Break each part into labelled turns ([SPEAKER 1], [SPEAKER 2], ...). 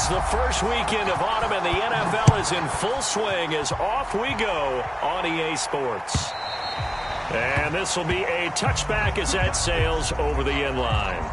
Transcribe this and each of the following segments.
[SPEAKER 1] It's the first weekend of autumn, and the NFL is in full swing as off we go on EA Sports. And this will be a touchback as that sails over the end line.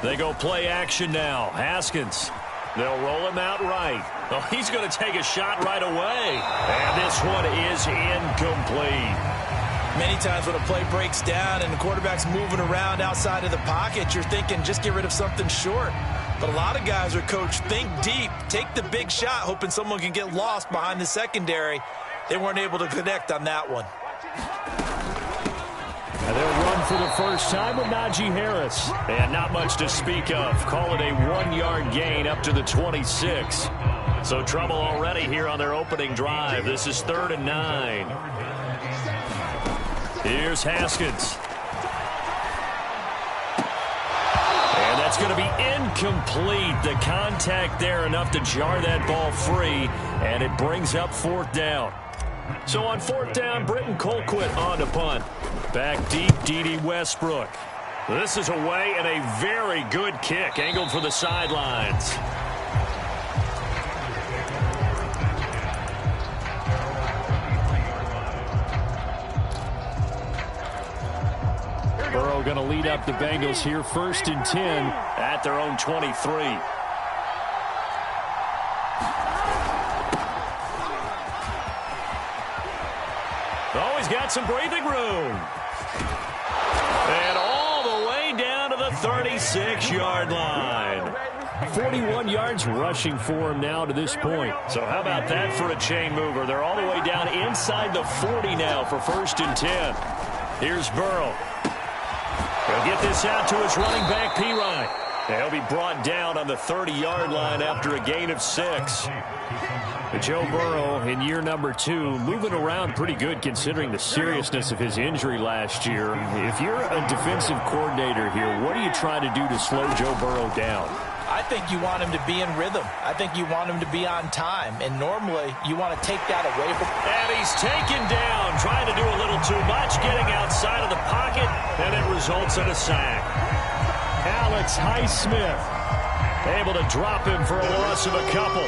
[SPEAKER 1] They go play action now. Haskins. They'll roll him out right. Oh, he's going to take a shot right away. And this one is incomplete.
[SPEAKER 2] Many times when a play breaks down and the quarterback's moving around outside of the pocket, you're thinking just get rid of something short. But a lot of guys are coached, think deep, take the big shot, hoping someone can get lost behind the secondary. They weren't able to connect on that one.
[SPEAKER 1] And they'll run for the first time with Najee Harris. And not much to speak of. Call it a 1-yard gain up to the 26. So trouble already here on their opening drive. This is 3rd and 9. Here's Haskins. And that's going to be incomplete. The contact there enough to jar that ball free. And it brings up 4th down. So on 4th down, Britton Colquitt on to punt. Back deep, D.D. Westbrook. This is away and a very good kick, angled for the sidelines. Burrow going to lead up the Bengals here, 1st and 10 at their own 23. Oh, he's got some breathing room. And all the way down to the 36-yard line. 41 yards rushing for him now to this point. So how about that for a chain mover? They're all the way down inside the 40 now for 1st and 10. Here's Burrow. He'll get this out to his running back, P-Ryan. He'll be brought down on the 30-yard line after a gain of 6. But Joe Burrow in year number 2, moving around pretty good considering the seriousness of his injury last year. If you're a defensive coordinator here, what are you trying to do to slow Joe Burrow down?
[SPEAKER 2] I think you want him to be in rhythm. I think you want him to be on time. And normally, you want to take that away from him.
[SPEAKER 1] And he's taken down, trying to do a little too much, getting outside of the pocket, and it results in a sack. Alex Highsmith able to drop him for a loss of a couple.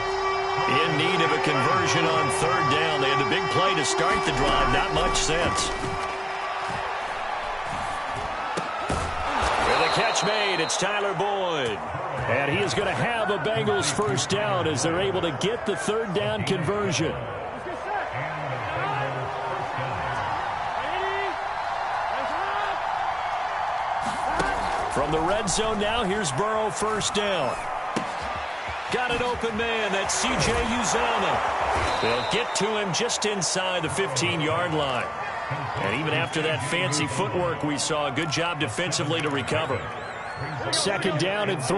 [SPEAKER 1] In need of a conversion on 3rd down. They had the big play to start the drive. Not much sense. With a catch made, it's Tyler Boyd. And he is going to have a Bengals 1st down as they're able to get the 3rd down conversion. From the red zone now, here's Burrow 1st down. Got an open man, that's C.J. Uzomah. They'll get to him just inside the 15-yard line. And even after that fancy footwork we saw, a good job defensively to recover. 2nd down and 3.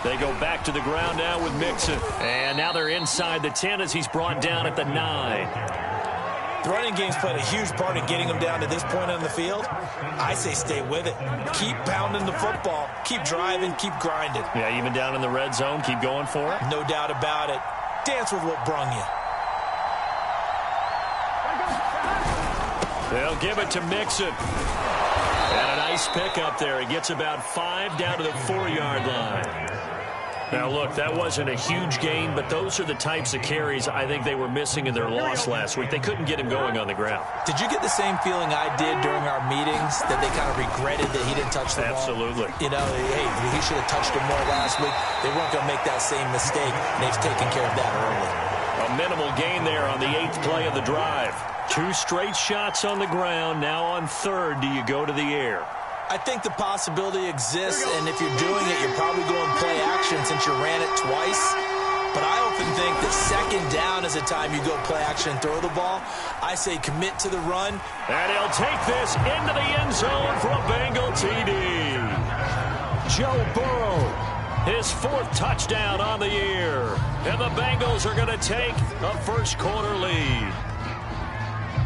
[SPEAKER 1] They go back to the ground now with Mixon. And now they're inside the 10 as he's brought down at the 9.
[SPEAKER 2] The running game's played a huge part in getting them down to this point on the field. I say stay with it. Keep pounding the football. Keep driving. Keep grinding.
[SPEAKER 1] Yeah, even down in the red zone, keep going for it.
[SPEAKER 2] No doubt about it. Dance with what brung you.
[SPEAKER 1] They'll give it to Mixon. And a nice pickup there. He gets about 5 down to the 4-yard line. Now, look, that wasn't a huge gain, but those are the types of carries I think they were missing in their loss last week. They couldn't get him going on the ground.
[SPEAKER 2] Did you get the same feeling I did during our meetings, that they kind of regretted that he didn't touch the ball?
[SPEAKER 1] Absolutely.
[SPEAKER 2] You know, hey, he should have touched it more last week. They weren't going to make that same mistake, and they've taken care of that early.
[SPEAKER 1] A minimal gain there on the 8th play of the drive. 2 straight shots on the ground. Now on 3rd, do you go to the air?
[SPEAKER 2] I think the possibility exists, and if you're doing it, you're probably going play action since you ran it twice. But I often think that 2nd down is is the time you go play action and throw the ball. I say commit to the run.
[SPEAKER 1] And he'll take this into the end zone for a Bengal TD. Joe Burrow, his 4th touchdown on the year. And the Bengals are going to take a first-quarter lead.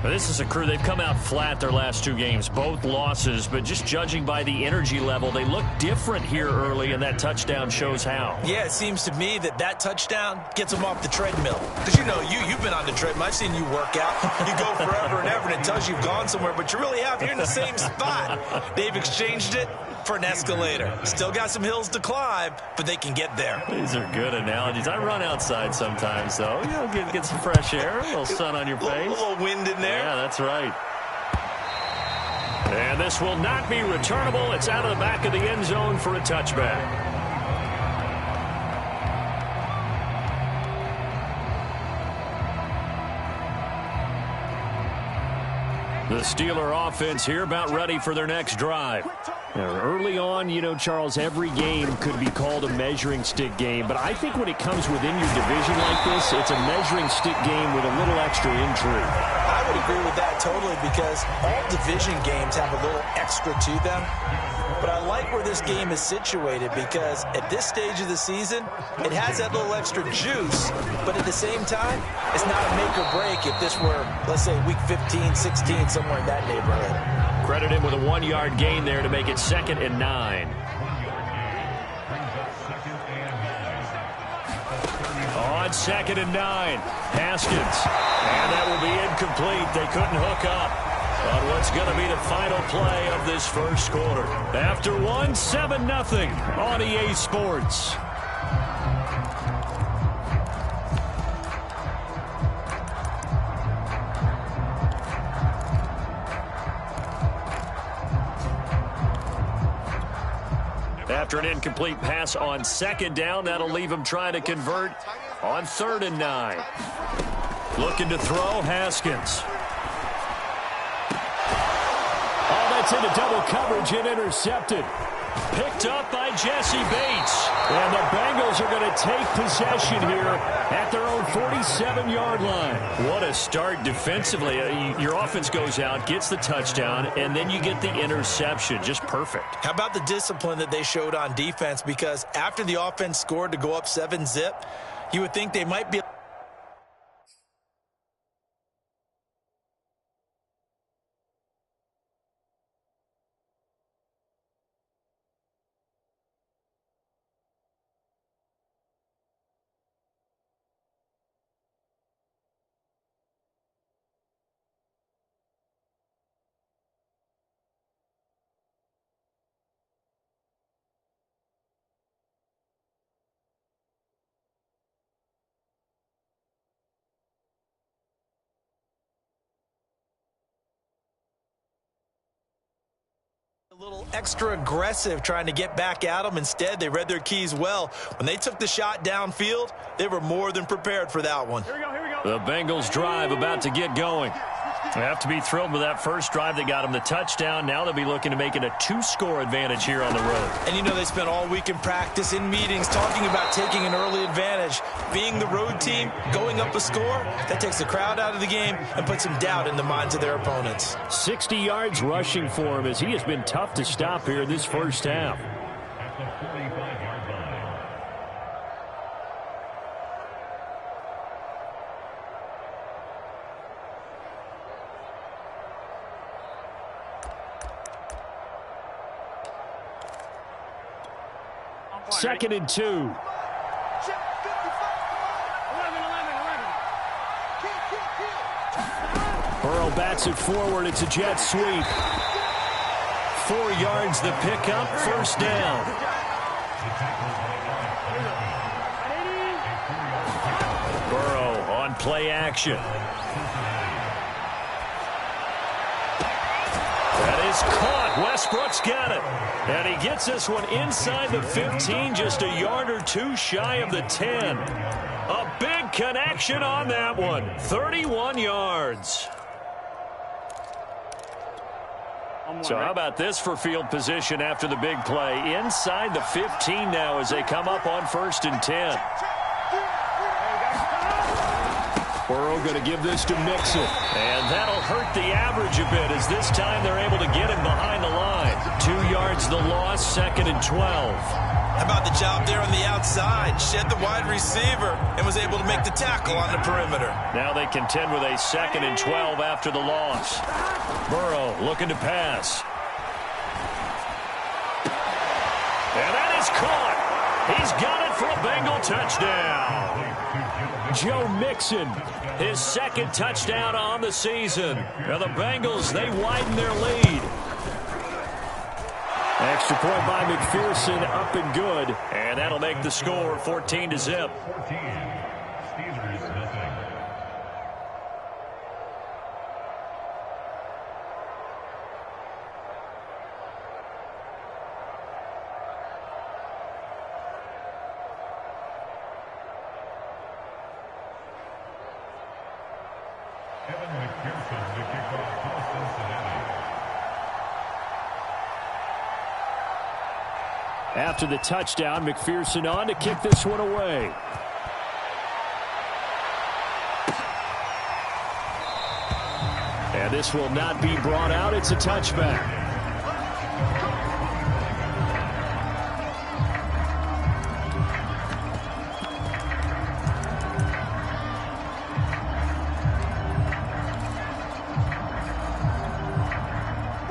[SPEAKER 1] This is a crew, they've come out flat their last 2 games, both losses, but just judging by the energy level, they look different here early, and that touchdown shows how.
[SPEAKER 2] Yeah, it seems to me that touchdown gets them off the treadmill. Because, you know, you've been on the treadmill. I've seen you work out. You go forever and ever, and it tells you you've gone somewhere, but you really have. You're in the same spot. They've exchanged it for an escalator. Still got some hills to climb, but they can get there.
[SPEAKER 1] These are good analogies. I run outside sometimes, though. You know, get some fresh air, a little sun on your face.
[SPEAKER 2] A little wind in there.
[SPEAKER 1] Yeah, that's right. And this will not be returnable. It's out of the back of the end zone for a touchback. The Steeler offense here about ready for their next drive. Now, early on, you know, Charles, every game could be called a measuring stick game, but I think when it comes within your division like this, it's a measuring stick game with a little extra intrigue.
[SPEAKER 2] I would agree with that totally because all division games have a little extra to them. But I like where this game is situated because at this stage of the season, it has that little extra juice, but at the same time, it's not a make or break if this were, let's say, week 15, 16, somewhere in that neighborhood.
[SPEAKER 1] Credit him with a 1-yard gain there to make it 2nd and 9. On 2nd and 9, Haskins. And that will be incomplete. They couldn't hook up on what's going to be the final play of this first quarter. After 7-0 on EA Sports. After an incomplete pass on 2nd down, that'll leave him trying to convert on 3rd and 9. Looking to throw, Haskins. Oh, that's into double coverage and intercepted. Picked up by Jesse Bates. And the Bengals are going to take possession here at their own 47-yard line. What a start defensively. Your offense goes out, gets the touchdown, and then you get the interception. Just perfect.
[SPEAKER 2] How about the discipline that they showed on defense? Because after the offense scored to go up 7-zip, you would think they might be a little extra aggressive trying to get back at them. Instead, they read their keys well. When they took the shot downfield, they were more than prepared for that one.
[SPEAKER 1] Here we go. The Bengals drive about to get going. They have to be thrilled with that first drive that got them the touchdown. Now they'll be looking to make it a 2-score advantage here on the road.
[SPEAKER 2] And you know they spent all week in practice, in meetings, talking about taking an early advantage. Being the road team, going up a score, that takes the crowd out of the game and puts some doubt in the minds of their opponents.
[SPEAKER 1] 60 yards rushing for him as he has been tough to stop here in this first half. Second and 2. Burrow bats it forward. It's a jet sweep. 4 yards the pickup. First down. Burrow on play action. That is caught. Westbrook's got it. And he gets this one inside the 15, just a yard or two shy of the 10. A big connection on that one. 31 yards. So how about this for field position after the big play? Inside the 15 now as they come up on 1st and 10. Burrow going to give this to Mixon. And that'll hurt the average a bit as this time they're able to get him behind the line. 2 yards the loss, 2nd and 12.
[SPEAKER 2] How about the job there on the outside? Shed the wide receiver and was able to make the tackle on the perimeter.
[SPEAKER 1] Now they contend with a 2nd and 12 after the loss. Burrow looking to pass. And that is caught. He's got it for a Bengal touchdown. Joe Mixon, his 2nd touchdown on the season. Now the Bengals, they widen their lead. Extra point by McPherson, up and good. And that'll make the score 14-0. After the touchdown, McPherson on to kick this one away. And this will not be brought out. It's a touchback.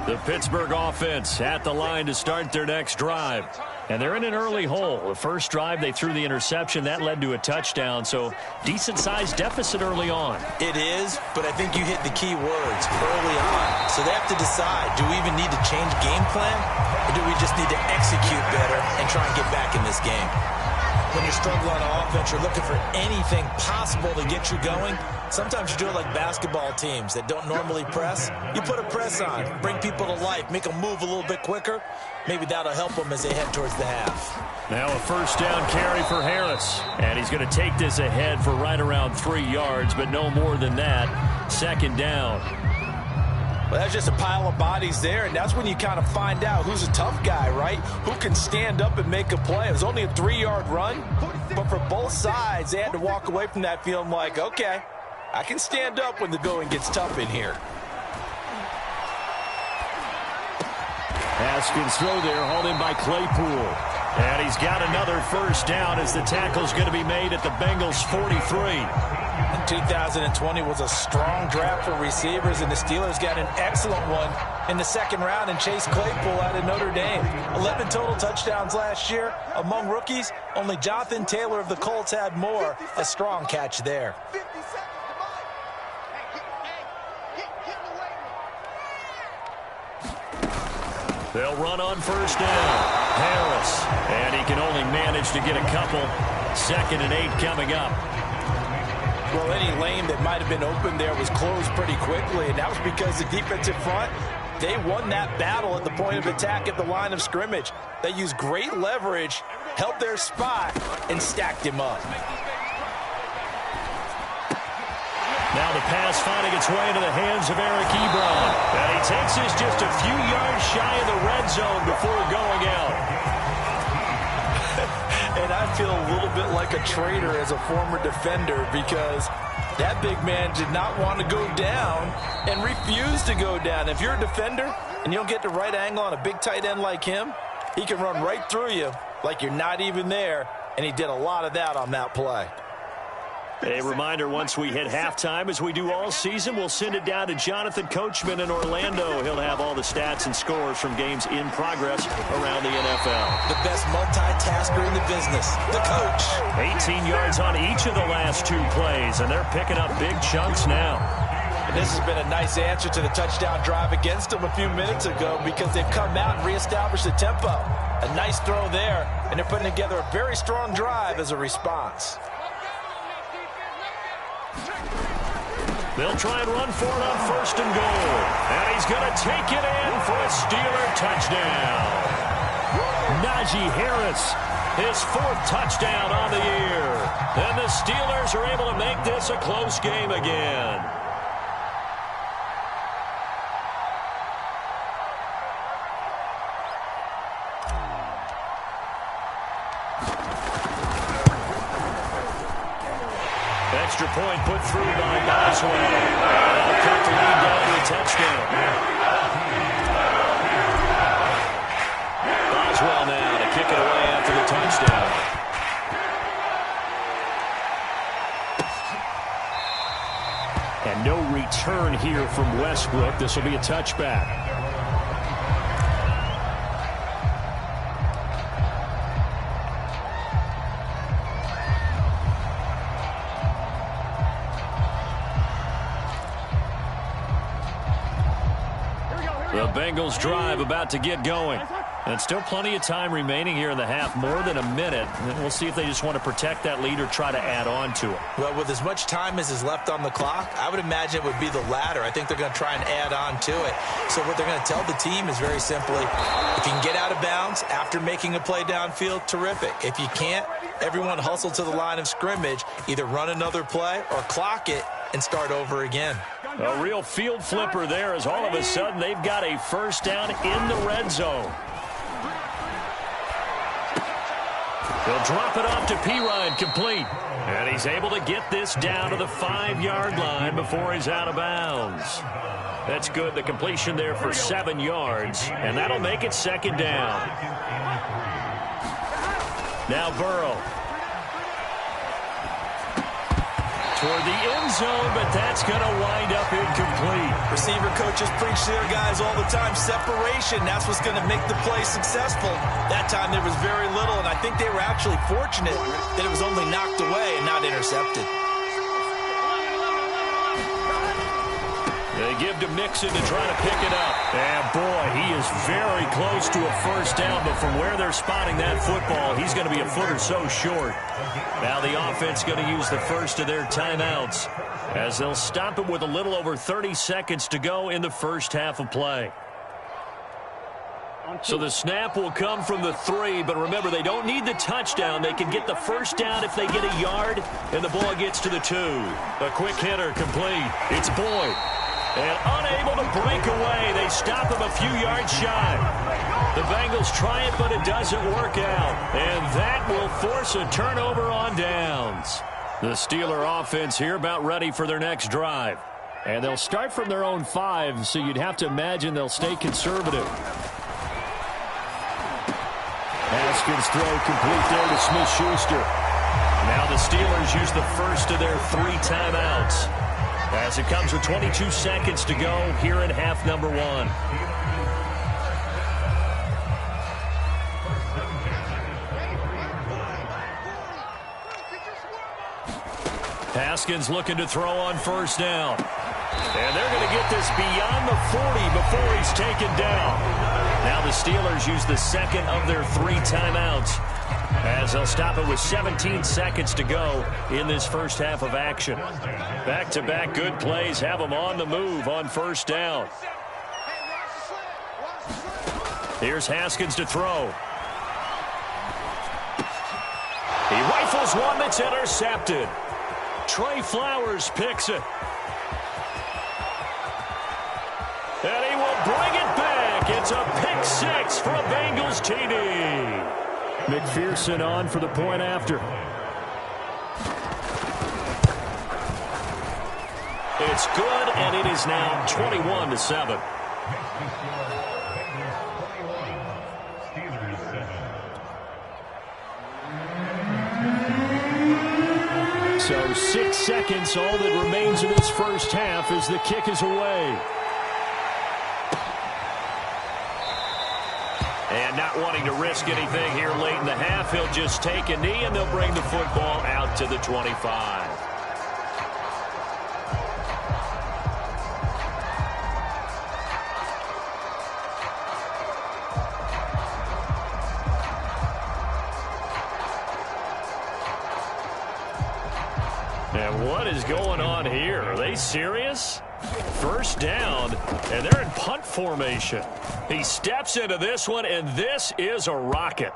[SPEAKER 1] The Pittsburgh offense at the line to start their next drive. And they're in an early hole. The first drive, they threw the interception. That led to a touchdown, so decent-sized deficit early on.
[SPEAKER 2] It is, but I think you hit the key words early on. So they have to decide, do we even need to change game plan, or do we just need to execute better and try and get back in this game? When you're struggling on offense, you're looking for anything possible to get you going. Sometimes you do it like basketball teams that don't normally press. You put a press on, bring people to life, make them move a little bit quicker. Maybe that'll help them as they head towards the half.
[SPEAKER 1] Now a first down carry for Harris. And he's going to take this ahead for right around 3 yards, but no more than that. 2nd down.
[SPEAKER 2] Well, that's just a pile of bodies there, and that's when you kind of find out who's a tough guy, right? Who can stand up and make a play. It was only a 3-yard run, but for both sides, they had to walk away from that feeling like, okay, I can stand up when the going gets tough in here.
[SPEAKER 1] Haskins throw there, hauled in by Claypool. And he's got another first down as the tackle's going to be made at the Bengals' 43.
[SPEAKER 2] 2020 was a strong draft for receivers, and the Steelers got an excellent one in the 2nd round and Chase Claypool out of Notre Dame. 11 total touchdowns last year. Among rookies, only Jonathan Taylor of the Colts had more. A strong catch there.
[SPEAKER 1] They'll run on first down. Harris. And he can only manage to get a couple. 2nd and 8 coming up.
[SPEAKER 2] Well, any lane that might have been open there was closed pretty quickly, and that was because the defensive front, they won that battle at the point of attack at the line of scrimmage. They used great leverage, held their spot, and stacked him up.
[SPEAKER 1] Now the pass finding its way into the hands of Eric Ebron. And he takes this just a few yards shy of the red zone before going out.
[SPEAKER 2] And I feel a little bit like a traitor as a former defender because that big man did not want to go down and refused to go down. If you're a defender and you don't get the right angle on a big tight end like him, he can run right through you like you're not even there, and he did a lot of that on that play.
[SPEAKER 1] A reminder, once we hit halftime, as we do all season, we'll send it down to Jonathan Coachman in Orlando. He'll have all the stats and scores from games in progress around the NFL.
[SPEAKER 2] The best multitasker in the business, the coach.
[SPEAKER 1] 18 yards on each of the last 2 plays, and they're picking up big chunks now.
[SPEAKER 2] And this has been a nice answer to the touchdown drive against them a few minutes ago because they've come out and reestablished the tempo. A nice throw there, and they're putting together a very strong drive as a response.
[SPEAKER 1] They'll try and run for it on 1st and goal. And he's going to take it in for a Steeler touchdown. Najee Harris, his 4th touchdown on the year. And the Steelers are able to make this a close game again. Extra point put through by Boswell. They'll cut the lead down to a touchdown. Boswell now to kick it away after the touchdown. And no return here from Westbrook. This will be a touchback. The Bengals drive about to get going. And still plenty of time remaining here in the half, more than a minute. And we'll see if they just want to protect that lead or try to add on to it.
[SPEAKER 2] Well, with as much time as is left on the clock, I would imagine it would be the latter. I think they're going to try and add on to it. So what they're going to tell the team is very simply, if you can get out of bounds after making a play downfield, terrific. If you can't, everyone hustle to the line of scrimmage, either run another play or clock it and start over again.
[SPEAKER 1] A real field flipper there as all of a sudden they've got a first down in the red zone. They'll drop it off to Pirine, complete. And he's able to get this down to the 5-yard line before he's out of bounds. That's good. The completion there for 7 yards. And that'll make it second down. Now Burrow. Toward the end zone, but that's going to wind up incomplete.
[SPEAKER 2] Receiver coaches preach to their guys all the time. Separation, that's what's going to make the play successful. That time there was very little, and I think they were actually fortunate that it was only knocked away and not intercepted.
[SPEAKER 1] They give to Mixon to try to pick it up. And boy, he is very close to a first down, but from where they're spotting that football, he's going to be a foot or so short. Now the offense going to use the first of their timeouts as they'll stop it with a little over 30 seconds to go in the first half of play. So the snap will come from the 3, but remember, they don't need the touchdown. They can get the first down if they get a yard, and the ball gets to the 2. A quick hitter complete. It's Boyd. And unable to break away, they stop him a few yards shy. The Bengals try it, but it doesn't work out. And that will force a turnover on downs. The Steeler offense here about ready for their next drive. And they'll start from their own 5, so you'd have to imagine they'll stay conservative. Haskins throw complete there to Smith-Schuster. Now the Steelers use the first of their 3 timeouts, as it comes with 22 seconds to go here in half number 1. Haskins looking to throw on first down. And they're going to get this beyond the 40 before he's taken down. Now the Steelers use the second of their 3 timeouts, as they'll stop it with 17 seconds to go in this first half of action. Back-to-back good plays have them on the move on first down. Here's Haskins to throw. He rifles one that's intercepted. Trey Flowers picks it. And he will bring it back. It's a pick 6 for a Bengals TD. McPherson on for the point after. It's good, and it is now 21-7. So 6 seconds, all that remains in this first half as the kick is away. And not wanting to risk anything here late in the half, he'll just take a knee, and they'll bring the football out to the 25. And what is going on here? Are they serious? First down, and they're in punt formation. He steps into this one, and this is a rocket.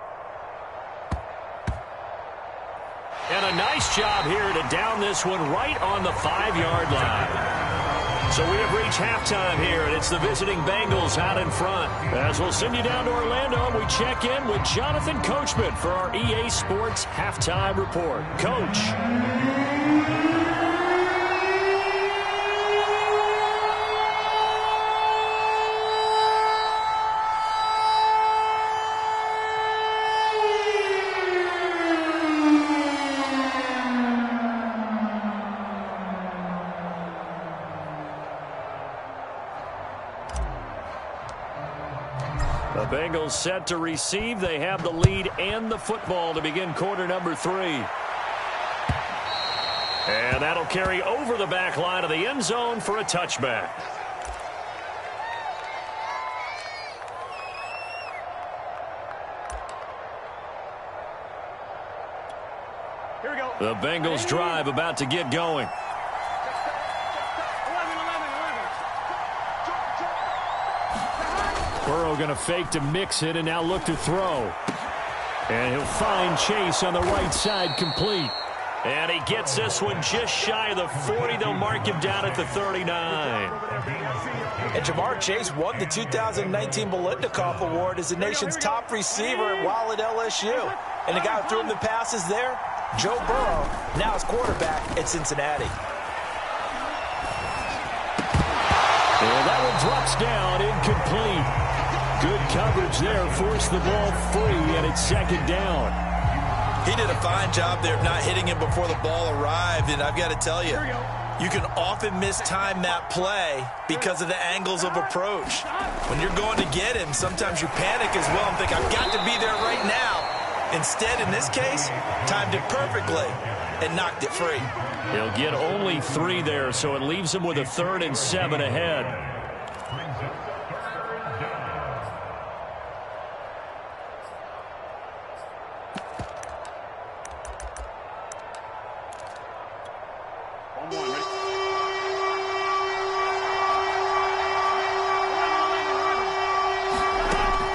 [SPEAKER 1] And a nice job here to down this one right on the 5-yard line. So we have reached halftime here, and it's the visiting Bengals out in front. As we'll send you down to Orlando, we check in with Jonathan Coachman for our EA Sports Halftime Report. Coach. The Bengals set to receive. They have the lead and the football to begin quarter number 3. And that'll carry over the back line of the end zone for a touchback.
[SPEAKER 3] Here we go.
[SPEAKER 1] The Bengals drive about to get going. Burrow going to fake to mix it and now look to throw. And he'll find Chase on the right side, complete. And he gets this one just shy of the 40. They'll mark him down at the 39.
[SPEAKER 2] And Jamar Chase won the 2019 Biletnikoff Award as the nation's top receiver while at LSU. And the guy who threw him the passes there, Joe Burrow, now his quarterback at Cincinnati.
[SPEAKER 1] And that one drops down, incomplete. Good coverage there, forced the ball free, and it's second down.
[SPEAKER 2] He did a fine job there of not hitting him before the ball arrived, and I've got to tell you, you can often mistime that play because of the angles of approach. When you're going to get him, sometimes you panic as well and think, I've got to be there right now. Instead, in this case, timed it perfectly and knocked it free.
[SPEAKER 1] He'll get only 3 there, so it leaves him with a 3rd and 7 ahead.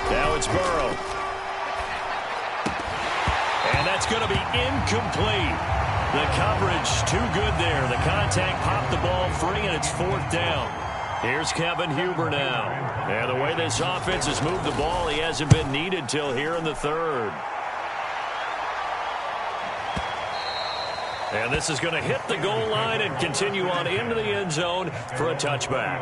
[SPEAKER 1] Now it's Burrow. And that's going to be incomplete. The coverage too good there. The contact popped the ball free, and it's 4th down. Here's Kevin Huber now. And the way this offense has moved the ball, he hasn't been needed till here in the 3rd. And this is going to hit the goal line and continue on into the end zone for a touchback.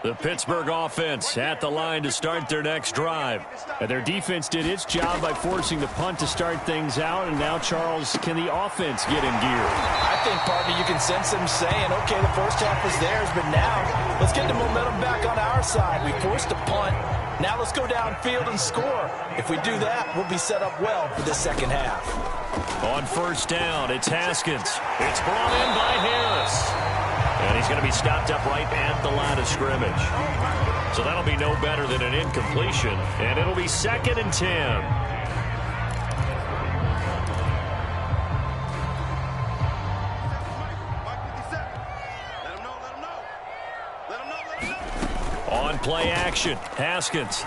[SPEAKER 1] The Pittsburgh offense at the line to start their next drive. And their defense did its job by forcing the punt to start things out. And now, Charles, can the offense get in gear?
[SPEAKER 2] I think, partner, you can sense them saying, okay, the first half was theirs, but now let's get the momentum back on our side. We forced a punt. Now let's go downfield and score. If we do that, we'll be set up well for this second half.
[SPEAKER 1] On 1st down, it's Haskins. It's brought in by Harris. And he's going to be stopped up right at the line of scrimmage. So that'll be no better than an incompletion. And it'll be 2nd and 10. On play action, Haskins.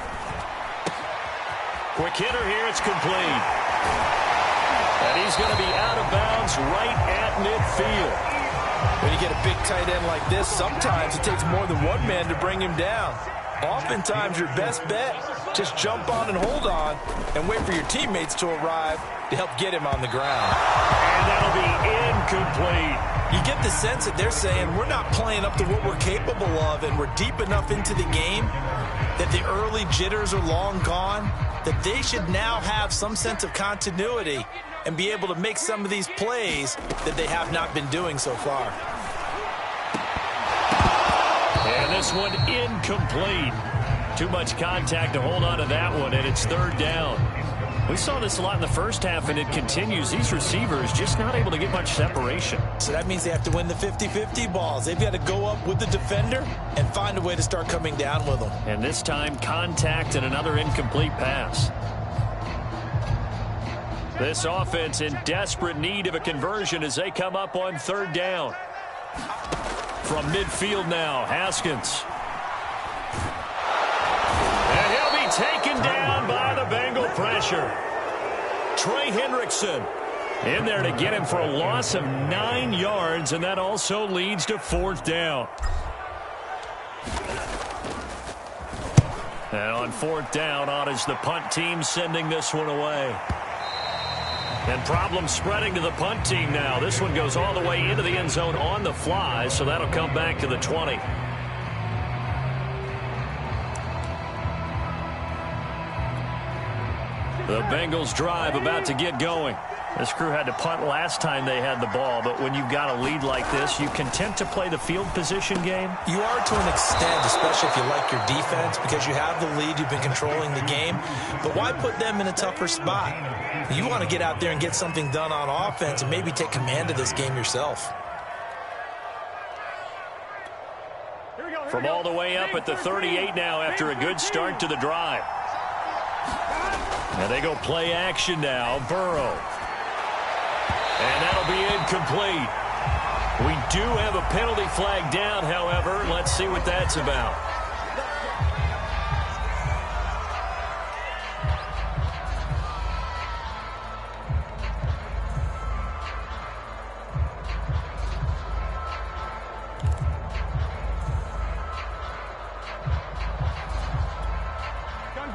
[SPEAKER 1] Quick hitter here, it's complete. And he's going to be out of bounds right at midfield.
[SPEAKER 2] When you get a big tight end like this, sometimes it takes more than one man to bring him down. Oftentimes, your best bet, just jump on and hold on and wait for your teammates to arrive to help get him on the ground.
[SPEAKER 1] And that'll be incomplete.
[SPEAKER 2] You get the sense that they're saying we're not playing up to what we're capable of, and we're deep enough into the game that the early jitters are long gone, that they should now have some sense of continuity and be able to make some of these plays that they have not been doing so far.
[SPEAKER 1] And this one incomplete. Too much contact to hold on to that one, and it's 3rd down. We saw this a lot in the first half, and it continues. These receivers just not able to get much separation.
[SPEAKER 2] So that means they have to win the 50-50 balls. They've got to go up with the defender and find a way to start coming down with them.
[SPEAKER 1] And this time, contact and another incomplete pass. This offense in desperate need of a conversion as they come up on 3rd down. From midfield now, Haskins. And he'll be taken down by the Bengal pressure. Trey Hendrickson in there to get him for a loss of 9 yards, and that also leads to 4th down. And on 4th down, on is the punt team sending this one away. And problems spreading to the punt team now. This one goes all the way into the end zone on the fly, so that'll come back to the 20. The Bengals drive about to get going.
[SPEAKER 4] This crew had to punt last time they had the ball, but when you've got a lead like this, you content to play the field position game?
[SPEAKER 2] You are to an extent, especially if you like your defense, because you have the lead, you've been controlling the game. But why put them in a tougher spot? You want to get out there and get something done on offense and maybe take command of this game yourself.
[SPEAKER 1] From all the way up at the 38 now after a good start to the drive. And they go play action now. Burrow. And that'll be incomplete. We do have a penalty flag down, however. Let's see what that's about.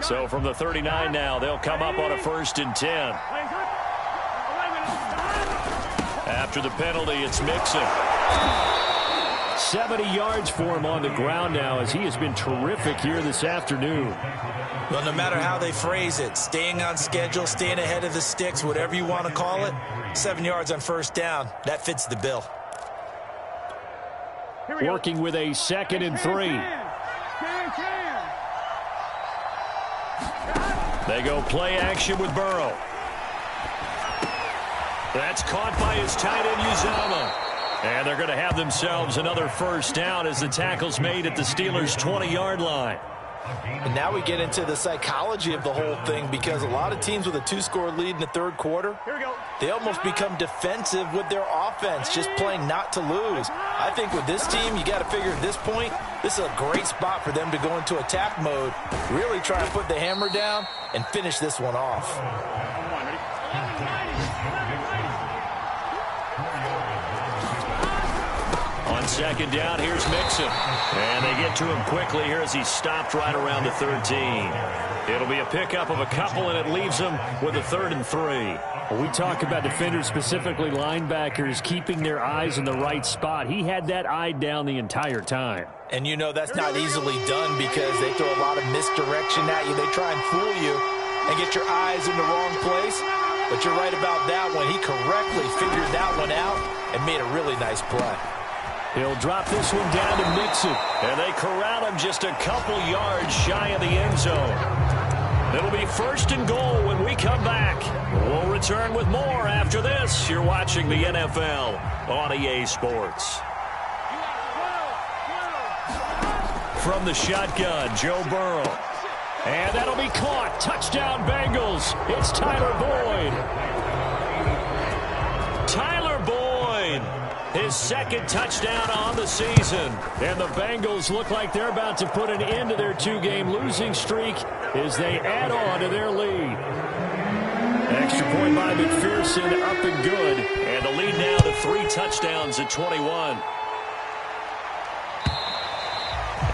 [SPEAKER 1] So from the 39 now, they'll come up on a 1st and 10. After the penalty, it's Mixon. 70 yards for him on the ground now as he has been terrific here this afternoon.
[SPEAKER 2] Well, no matter how they phrase it, staying on schedule, staying ahead of the sticks, whatever you want to call it, 7 yards on 1st down, that fits the bill.
[SPEAKER 1] Working with a 2nd and 3. They go play action with Burrow. That's caught by his tight end, Uzama. And they're going to have themselves another 1st down as the tackle's made at the Steelers' 20-yard line.
[SPEAKER 2] And now we get into the psychology of the whole thing, because a lot of teams with a 2-score lead in the 3rd quarter, they almost become defensive with their offense, just playing not to lose. I think with this team, you got to figure at this point, this is a great spot for them to go into attack mode, really try and put the hammer down and finish this one off.
[SPEAKER 1] On 2nd down, here's Mixon. And they get to him quickly here as he's stopped right around the 13. It'll be a pickup of a couple, and it leaves them with a 3rd and 3.
[SPEAKER 4] When we talk about defenders, specifically linebackers, keeping their eyes in the right spot. He had that eye down the entire time.
[SPEAKER 2] And you know that's not easily done because they throw a lot of misdirection at you. They try and fool you and get your eyes in the wrong place. But you're right about that one. He correctly figured that one out and made a really nice play.
[SPEAKER 1] He'll drop this one down to Mixon. And they corral him just a couple yards shy of the end zone. It'll be 1st and goal when we come back. We'll return with more after this. You're watching the NFL on EA Sports. From the shotgun, Joe Burrow. And that'll be caught. Touchdown, Bengals. It's Tyler Boyd. Tyler Boyd. His 2nd touchdown on the season. And the Bengals look like they're about to put an end to their 2-game losing streak as they add on to their lead. Extra point by McPherson, up and good. And the lead now to 3 touchdowns at 21.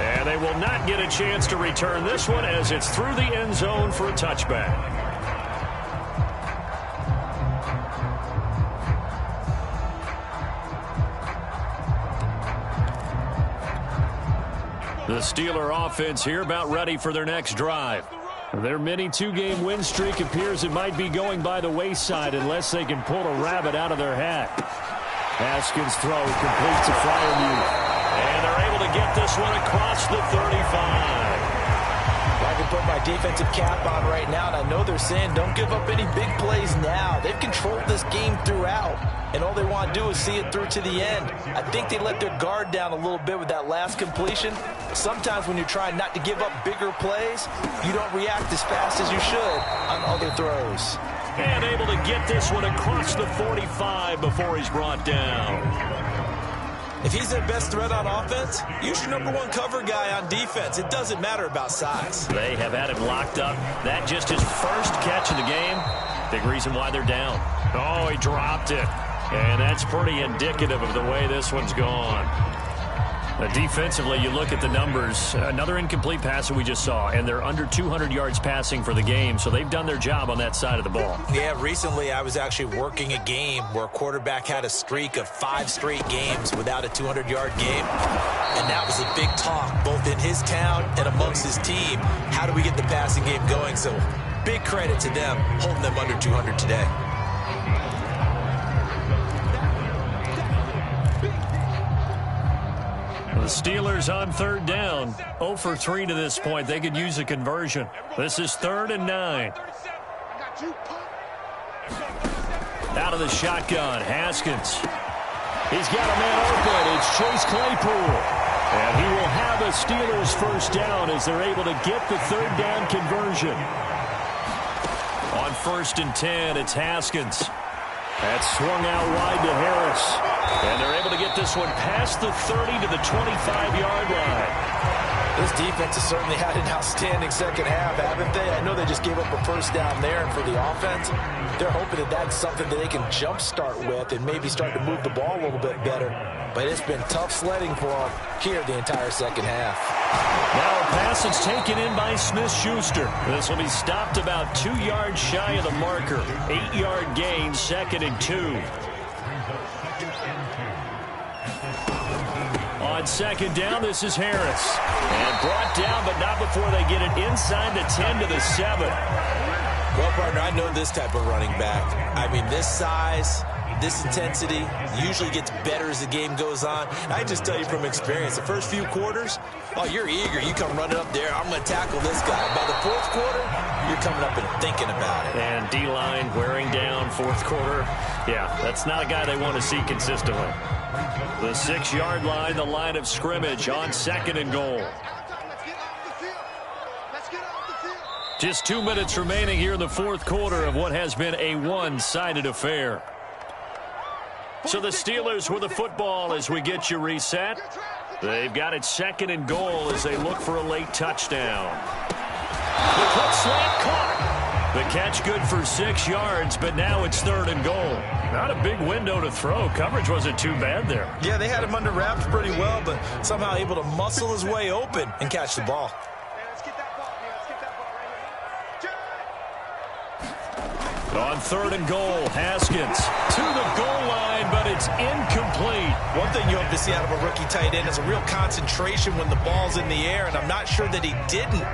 [SPEAKER 1] And they will not get a chance to return this one as it's through the end zone for a touchback. The Steeler offense here about ready for their next drive. Their mini 2-game win streak appears it might be going by the wayside unless they can pull a rabbit out of their hat. Haskins' throw complete to Freiermuth. And they're able to get this one across the 35.
[SPEAKER 2] I can put my defensive cap on right now, and I know they're saying don't give up any big plays now. They've controlled this game throughout, and all they want to do is see it through to the end. I think they let their guard down a little bit with that last completion. Sometimes when you're trying not to give up bigger plays, you don't react as fast as you should on other throws.
[SPEAKER 1] And able to get this one across the 45 before he's brought down.
[SPEAKER 2] If he's their best threat on offense, use your #1 cover guy on defense. It doesn't matter about size.
[SPEAKER 1] They have had him locked up. That just his first catch of the game. Big reason why they're down. Oh, he dropped it. And that's pretty indicative of the way this one's gone. Defensively, you look at the numbers. Another incomplete pass that we just saw, and they're under 200 yards passing for the game, so they've done their job on that side of the ball.
[SPEAKER 2] Yeah, recently I was actually working a game where a quarterback had a streak of 5 straight games without a 200-yard game, and that was a big talk, both in his town and amongst his team. How do we get the passing game going? So Big credit to them holding them under 200 today.
[SPEAKER 4] The Steelers on third down. 0 for 3 to this point. They could use a conversion. This is 3rd and 9. Out of the shotgun, Haskins. He's got a man open. It's Chase Claypool. And he will have a Steelers first down as they're able to get the third down conversion. On 1st and 10, it's Haskins. That's swung out wide to Harris. And they're able to get this one past the 30 to the 25-yard line.
[SPEAKER 2] This defense has certainly had an outstanding second half, haven't they? I know they just gave up a first down there, and for the offense, they're hoping that that's something that they can jumpstart with and maybe start to move the ball a little bit better. But it's been tough sledding for them here the entire second half.
[SPEAKER 4] Now a pass is taken in by Smith-Schuster. This will be stopped about 2 yards shy of the marker. 8-yard gain, 2nd and 2. On 2nd down, this is Harris. And brought down, but not before they get it inside the 10 to the 7.
[SPEAKER 2] Well, partner, I know this type of running back. I mean, this size, this intensity usually gets better as the game goes on. I just tell you from experience, the first few quarters, oh, you're eager. You come running up there, I'm going to tackle this guy. By the 4th quarter, you're coming up and thinking about it.
[SPEAKER 4] And D-line wearing down 4th quarter. Yeah, that's not a guy they want to see consistently. The 6-yard line, the line of scrimmage on 2nd and goal. Just 2 minutes remaining here in the 4th quarter of what has been a one-sided affair. So the Steelers with the football as we get you reset. They've got it 2nd and goal as they look for a late touchdown. The quick slant caught. The catch good for 6 yards, but now it's 3rd and goal. Not a big window to throw. Coverage wasn't too bad there.
[SPEAKER 2] Yeah, they had him under wraps pretty well, but somehow able to muscle his way open and catch the ball.
[SPEAKER 4] On 3rd and goal, Haskins to the goal line, but it's incomplete.
[SPEAKER 2] One thing you hope to see out of a rookie tight end is a real concentration when the ball's in the air, and I'm not sure that he didn't,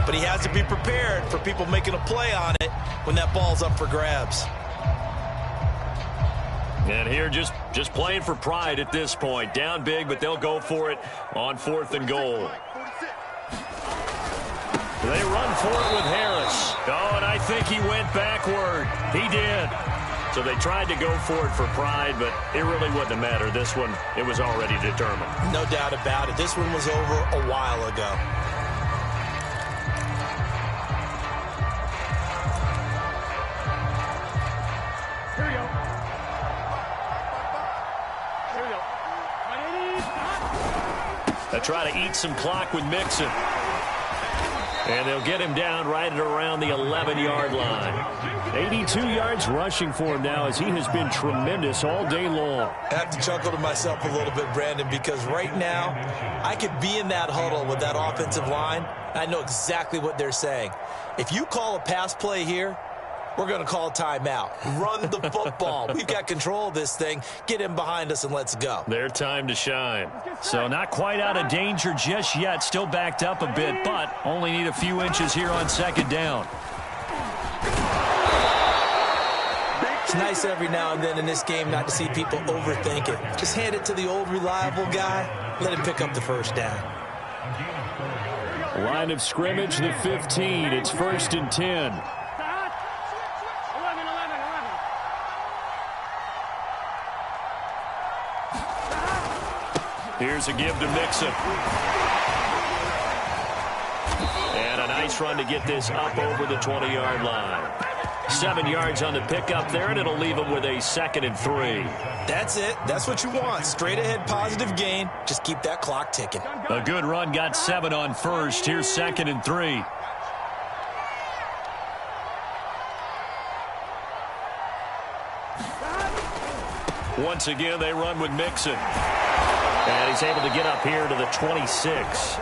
[SPEAKER 2] but he has to be prepared for people making a play on it when that ball's up for grabs.
[SPEAKER 4] And here just playing for pride at this point. Down big, but they'll go for it on 4th and goal. They run for it with Harris. Oh, and I think he went backward. He did. So they tried to go for it for pride, but it really wouldn't have mattered. This one, it was already determined.
[SPEAKER 2] No doubt about it. This one was over a while ago.
[SPEAKER 3] Here we go. Here we go.
[SPEAKER 4] They try to eat some clock with Mixon. And they'll get him down right at around the 11-yard line. 82 yards rushing for him now as he has been tremendous all day long.
[SPEAKER 2] I have to chuckle to myself a little bit, Brandon, because right now I could be in that huddle with that offensive line. I know exactly what they're saying. If you call a pass play here, we're going to call a timeout. Run the football. We've got control of this thing. Get him behind us and let's go.
[SPEAKER 4] Their time to shine. So not quite out of danger just yet. Still backed up a bit, but only need a few inches here on 2nd down.
[SPEAKER 2] It's nice every now and then in this game not to see people overthink it. Just hand it to the old reliable guy. Let him pick up the first down.
[SPEAKER 4] Line of scrimmage, the 15. It's 1st and 10. Here's a give to Mixon. And a nice run to get this up over the 20-yard line. 7 yards on the pickup there, and it'll leave them with a 2nd and 3.
[SPEAKER 2] That's it. That's what you want. Straight ahead positive gain. Just keep that clock ticking.
[SPEAKER 4] A good run got 7 on 1st. Here's 2nd and 3. Once again, they run with Mixon. And he's able to get up here to the 26.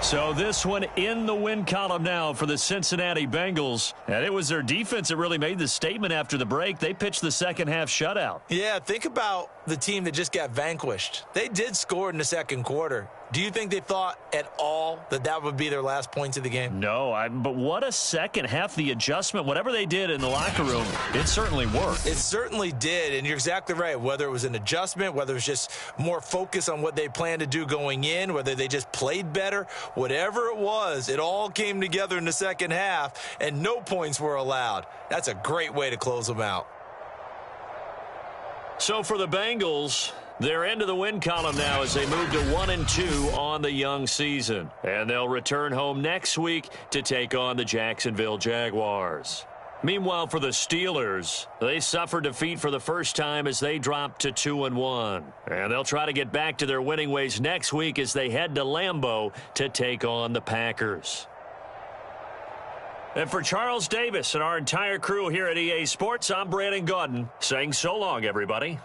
[SPEAKER 4] So this one in the win column now for the Cincinnati Bengals. And it was their defense that really made the statement after the break. They pitched the second half shutout.
[SPEAKER 2] Yeah, think about the team that just got vanquished. They did score in the second quarter. Do you think they thought at all that that would be their last points of the game?
[SPEAKER 1] No, but what a second half. The adjustment, whatever they did in the locker room, it certainly worked.
[SPEAKER 2] It certainly did, and you're exactly right. Whether it was an adjustment, whether it was just more focus on what they planned to do going in, whether they just played better, whatever it was, it all came together in the second half, and no points were allowed. That's a great way to close them out.
[SPEAKER 1] So for the Bengals, they're into the win column now as they move to 1-2 on the young season. And they'll return home next week to take on the Jacksonville Jaguars. Meanwhile, for the Steelers, they suffered defeat for the first time as they dropped to 2-1. And they'll try to get back to their winning ways next week as they head to Lambeau to take on the Packers. And for Charles Davis and our entire crew here at EA Sports, I'm Brandon Gaudin saying so long, everybody.